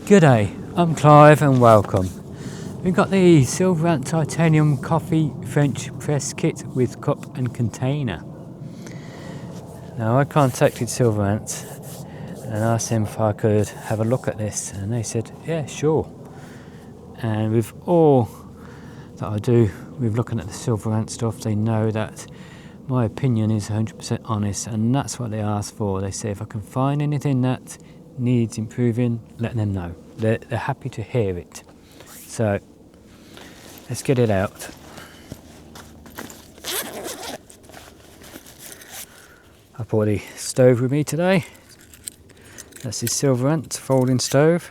G'day, I'm Clive and welcome. We've got the SilverAnt titanium coffee French press kit with cup and container. Now I contacted SilverAnt and asked them if I could have a look at this, and they said yeah, sure. And with all that I do with looking at the SilverAnt stuff, they know that my opinion is 100% honest, and that's what they ask for. They say if I can find anything that needs improving, let them know. They're happy to hear it. So let's get it out. I brought the stove with me today. That's the SilverAnt folding stove,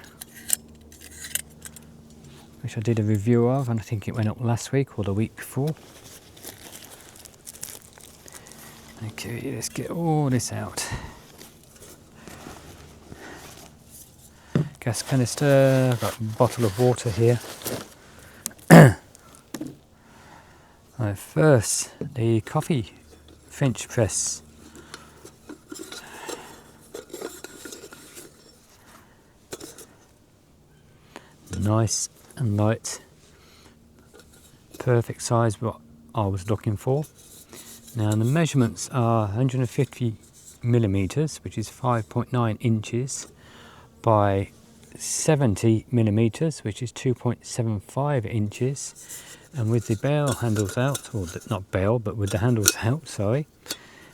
which I did a review of, and I think it went up last week or the week before. Okay, let's get all this out. Gas canister, I've got a bottle of water here. Right, first, the coffee French press. Nice and light. Perfect size, what I was looking for. Now the measurements are 150 millimeters, which is 5.9 inches, by 70 millimeters, which is 2.75 inches, and with the bell handles out, or not bell, but with the handles out, sorry,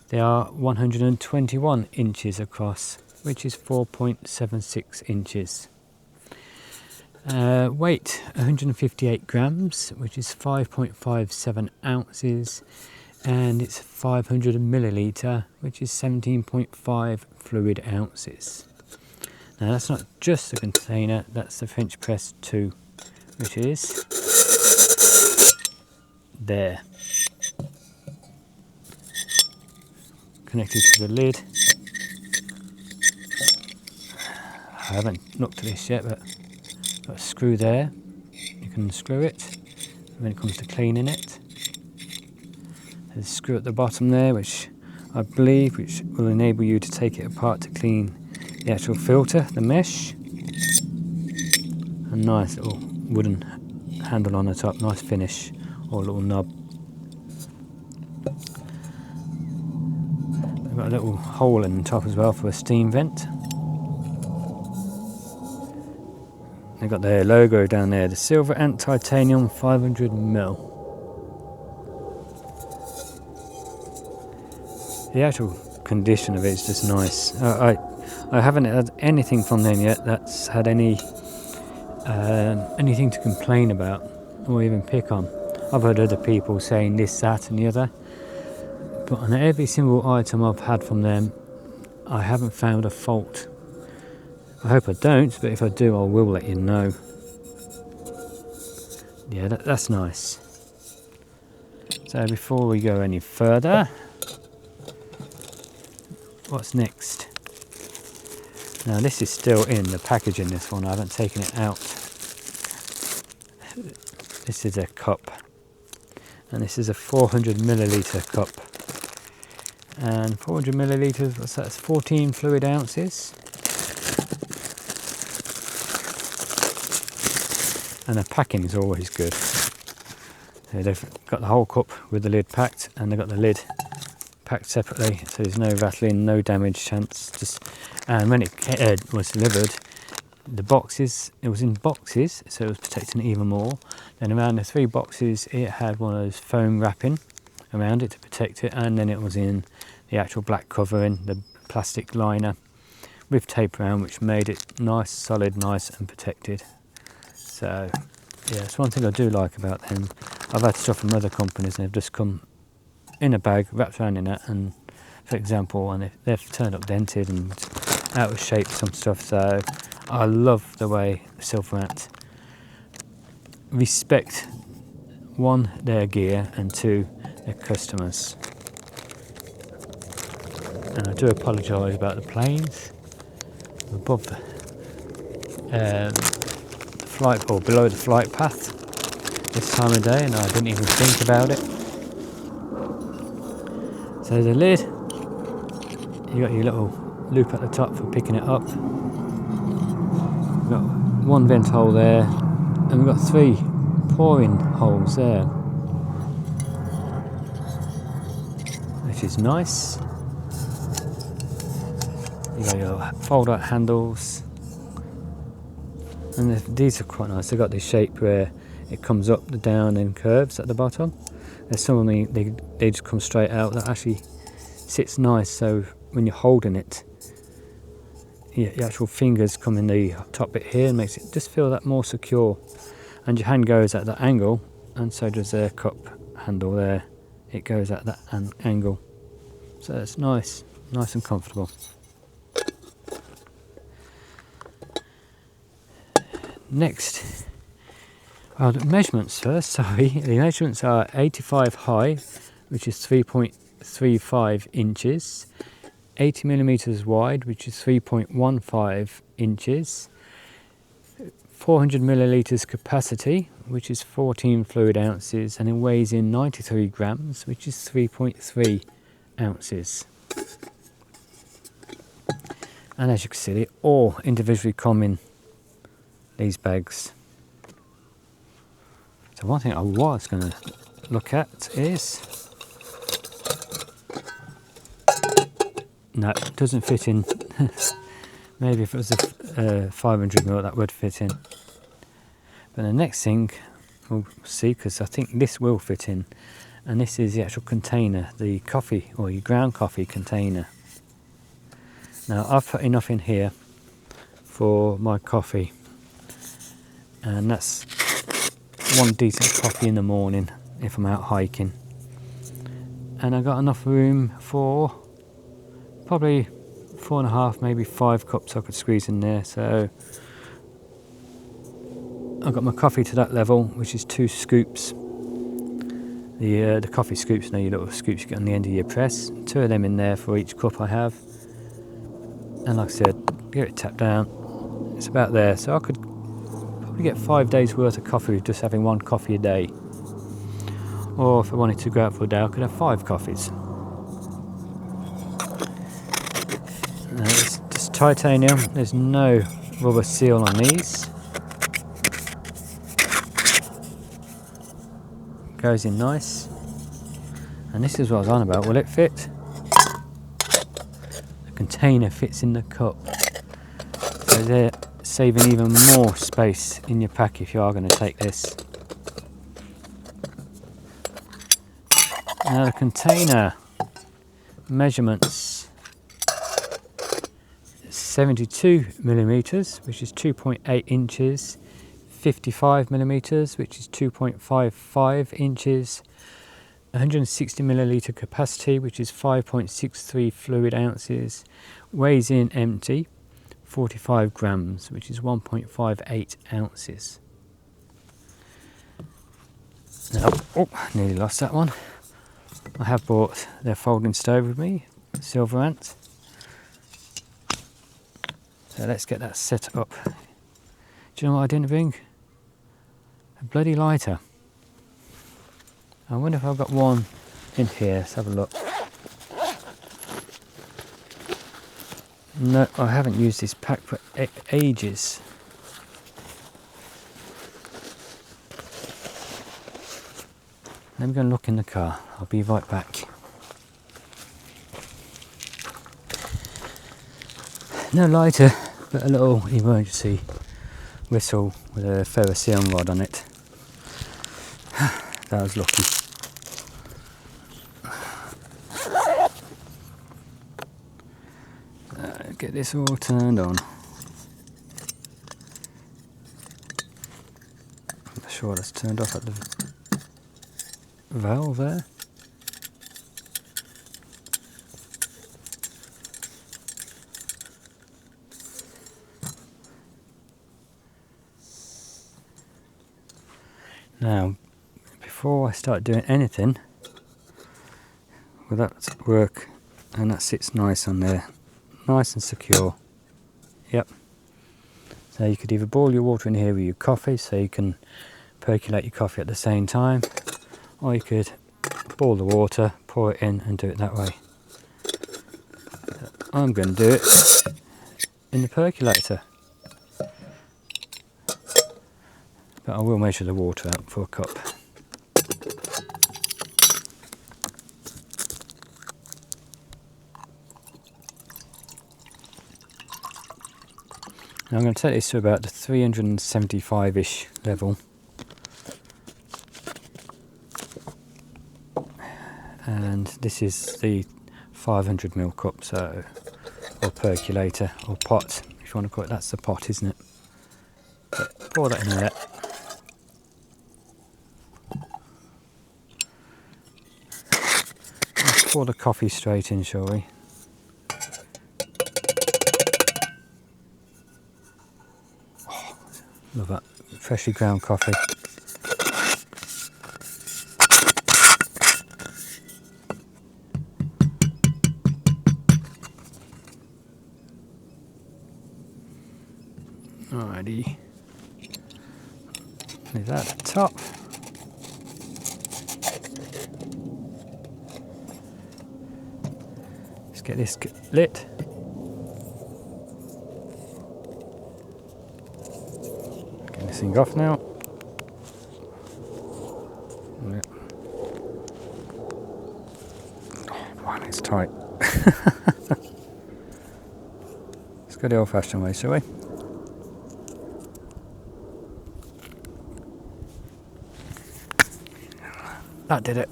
they are 121 inches across, which is 4.76 inches. Weight 158 grams, which is 5.57 ounces, and it's 500 milliliter, which is 17.5 fluid ounces. Now that's not just the container, that's the French press too, which is there, connected to the lid. I haven't looked at this yet, but got a screw there, you can screw it when it comes to cleaning it. There's a screw at the bottom there, which I believe which will enable you to take it apart to clean the actual filter, the mesh. A nice little wooden handle on the top, nice finish, or a little knob. I've got a little hole in the top as well for a steam vent. They've got their logo down there, the SilverAnt titanium 500mm. The actual condition of it is just nice. I haven't had anything from them yet that's had anything to complain about or even pick on. I've heard other people saying this, that and the other, but on every single item I've had from them, I haven't found a fault. I hope I don't, but if I do, I will let you know. Yeah, that's nice. So before we go any further, what's next? Now this is still in the packaging, this one, I haven't taken it out. This is a cup, and this is a 400 milliliter cup. And 400 milliliters, what's that? It's 14 fluid ounces. And the packing is always good. They've got the whole cup with the lid packed, and they've got the lid packed separately, so there's no rattling, no damage chance. And when it was delivered, the boxes, it was in boxes, so it was protecting it even more. Then around the 3 boxes, it had one of those foam wrapping around it to protect it, and then it was in the actual black covering, the plastic liner with tape around, which made it nice, solid, nice and protected. So yeah, it's one thing I do like about them. I've had stuff from other companies and they've just come in a bag, wrapped around in that, and for example, and they've turned up dented and out of shape, some stuff. So I love the way SilverAnt respect, 1, their gear, and 2, their customers. And I do apologise about the planes above the flight, or below the flight path this time of day, and I didn't even think about it. So the lid, you got your little loop at the top for picking it up, one vent hole there, and we've got 3 pouring holes there, which is nice. You got your fold out handles, and these are quite nice. They've got this shape where it comes up, the down, and curves at the bottom. There's some of them, they just come straight out. That actually sits nice, so when you're holding it, your actual fingers come in the top bit here and makes it just feel that more secure. And your hand goes at that angle, and so does the cup handle there. It goes at that angle, so it's nice and comfortable. Next, well, the measurements first, sorry. The measurements are 85 high, which is 3.35 inches, 80 millimeters wide, which is 3.15 inches, 400 milliliters capacity, which is 14 fluid ounces, and it weighs in 93 grams, which is 3.3 ounces. And as you can see, they all individually come in these bags. So one thing I was going to look at is, no, it doesn't fit in. Maybe if it was a 500ml that would fit in. But the next thing we'll see, because I think this will fit in, and this is the actual container, the coffee or your ground coffee container. Now I've put enough in here for my coffee, and that's one decent coffee in the morning if I'm out hiking, and I got enough room for probably 4.5, maybe 5 cups I could squeeze in there. So I've got my coffee to that level, which is 2 scoops. The coffee scoops, you know, your little scoops you get on the end of your press. 2 of them in there for each cup I have. And like I said, get it tapped down. It's about there, so I could probably get 5 days worth of coffee with just having 1 coffee a day. Or if I wanted to go out for a day, I could have 5 coffees. It's just titanium. There's no rubber seal on these. Goes in nice. And this is what I was on about. Will it fit? The container fits in the cup. So they're saving even more space in your pack if you are going to take this. Now the container measurements: 72 millimeters, which is 2.8 inches, 55 millimeters, which is 2.55 inches, 160 milliliter capacity, which is 5.63 fluid ounces, weighs in empty 45 grams, which is 1.58 ounces. Now, oh, nearly lost that one. I have brought their folding stove with me, SilverAnt. So let's get that set up. Do you know what I didn't bring? A bloody lighter. I wonder if I've got one in here. Let's have a look. No, I haven't used this pack for ages. Let me go and look in the car. I'll be right back. No lighter, but a little emergency whistle with a ferrocerium rod on it. That was lucky. Get this all turned on. I'm sure that's turned off at the valve there. Now, before I start doing anything, well, that's work, and that sits nice on there, nice and secure. Yep. So you could either boil your water in here with your coffee, so you can percolate your coffee at the same time, or you could boil the water, pour it in, and do it that way. I'm going to do it in the percolator. but I will measure the water out for a cup. Now I'm going to take this to about the 375-ish level. And this is the 500ml cup, so, or percolator, or pot, if you want to call it. That's the pot, isn't it? But pour that in there. Let's pour the coffee straight in, shall we? Oh, love that. Freshly ground coffee. Alrighty. Leave that at the top. Let's get this lit. Get this thing off now. Yeah. Oh, man, it's tight. Let's go the old-fashioned way, shall we? That did it.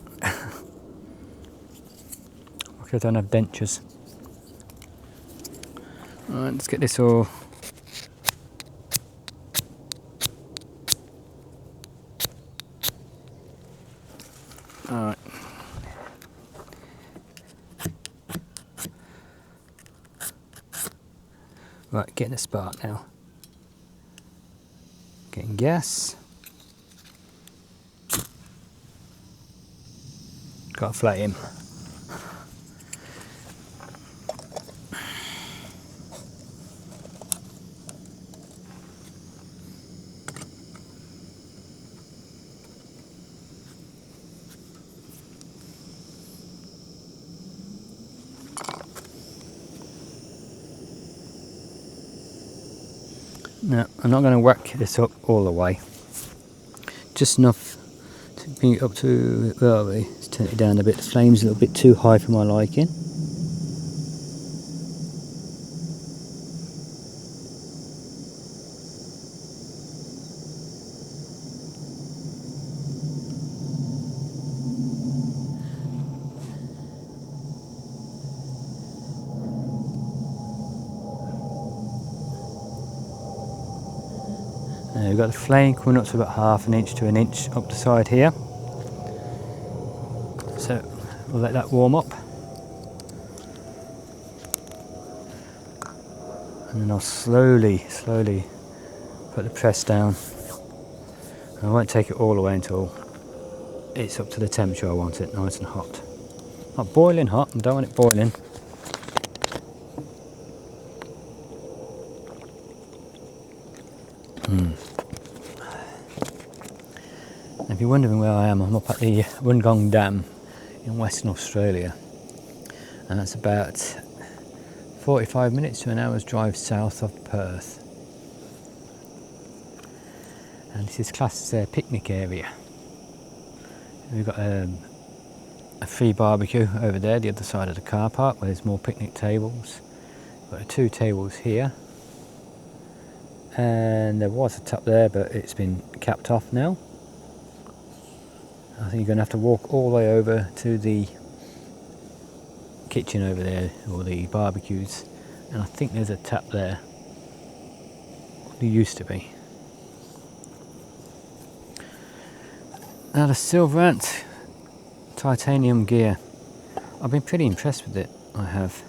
Okay, I don't have dentures. Alright, let's get this all. Alright. Right, getting a spark now. Getting gas. Got a flame. Now, I'm not going to whack this up all the way. Just enough to bring it up to, well, let's turn it down a bit. The flame's a little bit too high for my liking. We've got the flame coming up to about ½ inch to an inch up the side here. So we'll let that warm up. And then I'll slowly put the press down. And I won't take it all the way until it's up to the temperature I want it, nice and hot. Not boiling hot, I don't want it boiling. If you're wondering where I am, I'm up at the Wollongong Dam in Western Australia, and that's about 45 minutes to an hour's drive south of Perth. And this is classed as a picnic area. We've got a free barbecue over there, the other side of the car park, where there's more picnic tables. We've got 2 tables here, and there was a tap there, but it's been capped off now. I think you're going to have to walk all the way over to the kitchen over there, or the barbecues, and I think there's a tap there. There used to be. Now the SilverAnt titanium gear. I've been pretty impressed with it, I have.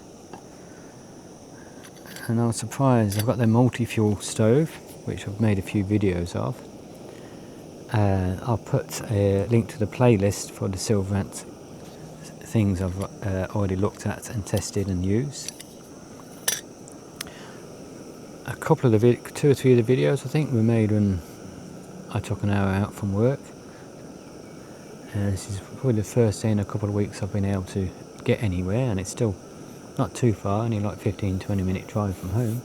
And I was surprised. I've got their multi-fuel stove, which I've made a few videos of. I'll put a link to the playlist for the SilverAnt things I've already looked at and tested and used. A couple of the 2 or 3 of the videos I think were made when I took an hour out from work. This is probably the first day in a couple of weeks I've been able to get anywhere, and it's still not too far, only like 15-20 minute drive from home.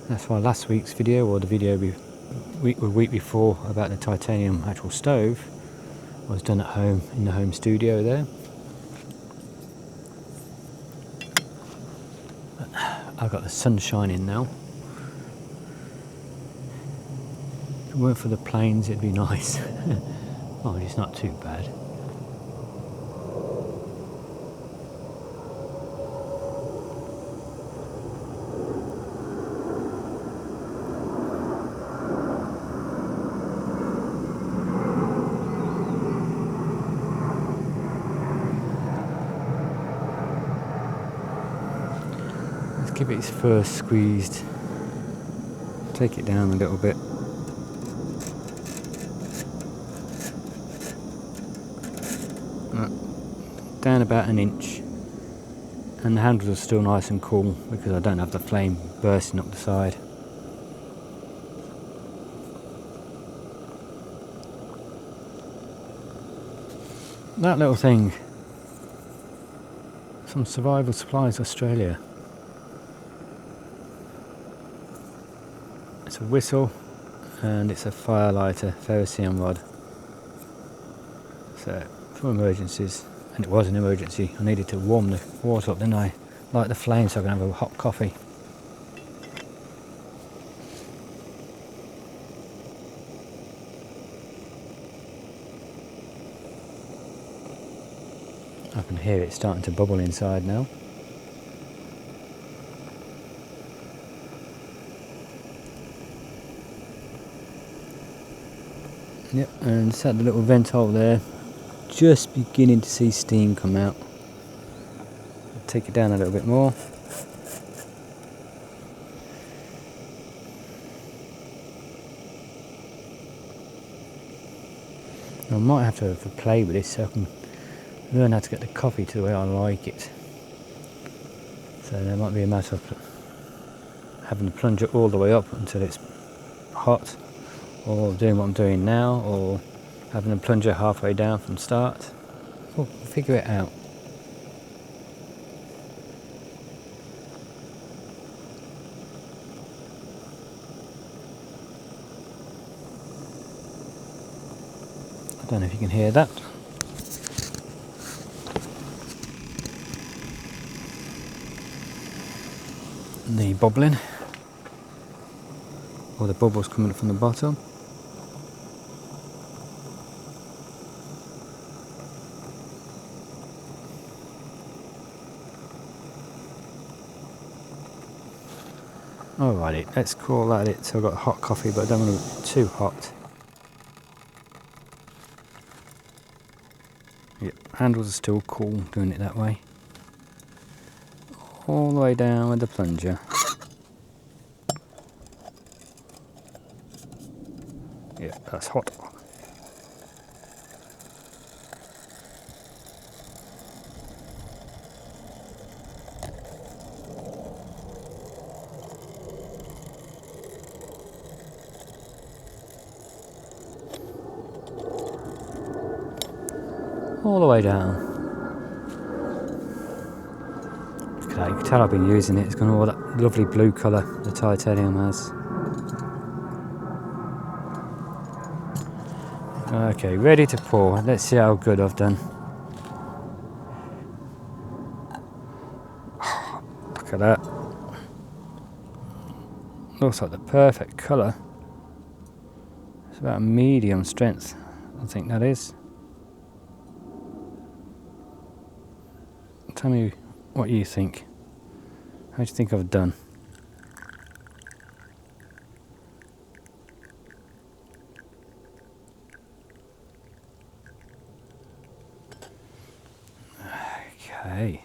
That's why last week's video, or the video week before about the titanium actual stove, was done at home in the home studio there. But I've got the sun shining now. If it weren't for the planes, it'd be nice. Oh, it's not too bad. Give it its first squeezed, take it down a little bit. Down about an inch, and the handles are still nice and cool because I don't have the flame bursting up the side. That little thing, some Survival Supplies Australia. It's a whistle and it's a fire lighter, ferrocerium rod. So for emergencies, and it was an emergency, I needed to warm the water up, didn't I? Light the flame so I can have a hot coffee. I can hear it starting to bubble inside now. Yep, and it's at the little vent hole there, just beginning to see steam come out. I'll take it down a little bit more. I might have to play with this so I can learn how to get the coffee to the way I like it. So there might be a matter of having to plunge it all the way up until it's hot, or doing what I'm doing now, or having a plunger halfway down from start. We'll figure it out. I don't know if you can hear that. The bubbling, or the bubbles coming from the bottom. Alrighty, let's call that it. So I've got hot coffee, but I don't want it too hot. Yep, handles are still cool doing it that way. All the way down with the plunger. Yep, that's hot. All the way down. Okay, you can tell I've been using it. It's got all that lovely blue colour the titanium has. Okay, ready to pour. Let's see how good I've done. Look at that. Looks like the perfect colour. It's about a medium strength, I think that is. Tell me what you think. How do you think I've done? Okay,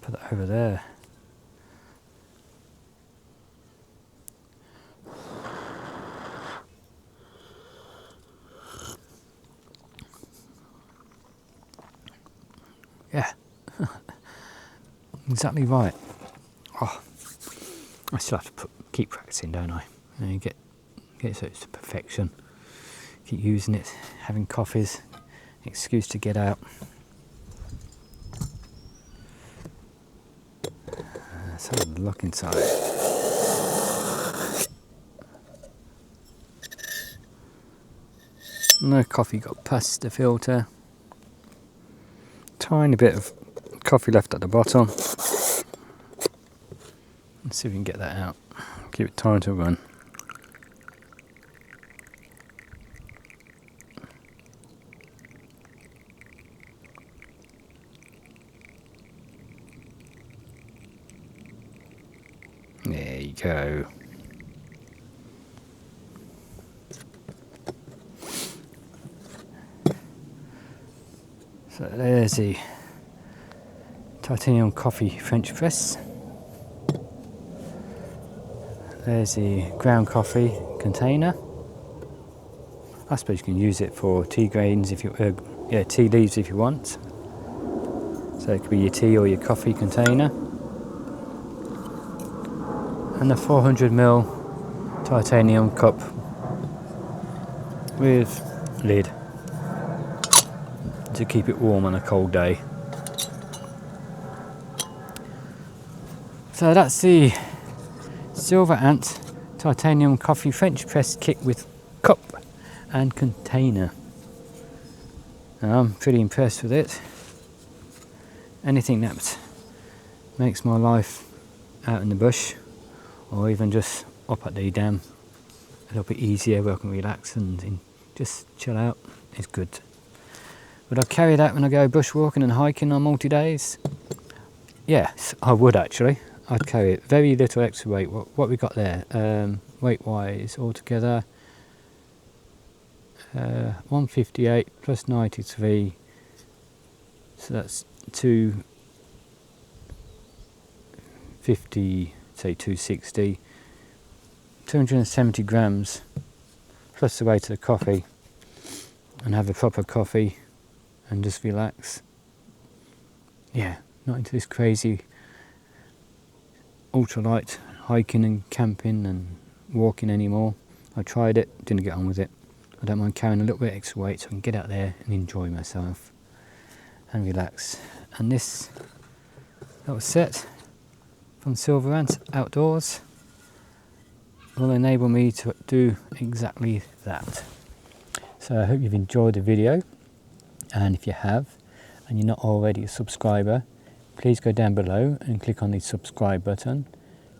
put that over there. Yeah. Exactly right. Oh, I still have to keep practicing, don't I? And get it so it's to perfection. Keep using it, having coffees, excuse to get out. Let's have a look inside. No coffee got past the filter. Tiny bit of coffee left at the bottom. Let's see if we can get that out. Give it time to run. There you go. So there's the titanium coffee French press. There's the ground coffee container. I suppose you can use it for tea grains if you, tea leaves if you want. So it could be your tea or your coffee container. And a 400ml titanium cup with lid to keep it warm on a cold day. So that's the SilverAnt titanium coffee French press kit with cup and container. Now, I'm pretty impressed with it. Anything that makes my life out in the bush, or even just up at the dam a little bit easier where I can relax and just chill out, is good. Would I carry that when I go bushwalking and hiking on multi-days? Yes, I would actually. I'd carry it. Very little extra weight. What we got there, weight-wise altogether, 158 plus 93, so that's 250, say 260, 270 grams plus the weight of the coffee, and have a proper coffee and just relax. Yeah, not into this crazy ultralight hiking and camping and walking anymore. I tried it, didn't get on with it. I don't mind carrying a little bit extra weight so I can get out there and enjoy myself and relax. And this little set from SilverAnt Outdoors will enable me to do exactly that. So I hope you've enjoyed the video, and if you have and you're not already a subscriber, please go down below and click on the subscribe button.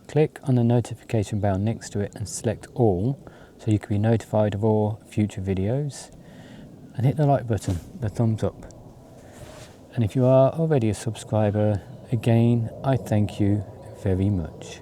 Click on the notification bell next to it and select all so you can be notified of all future videos, and hit the like button, the thumbs up. And if you are already a subscriber, again I thank you very much.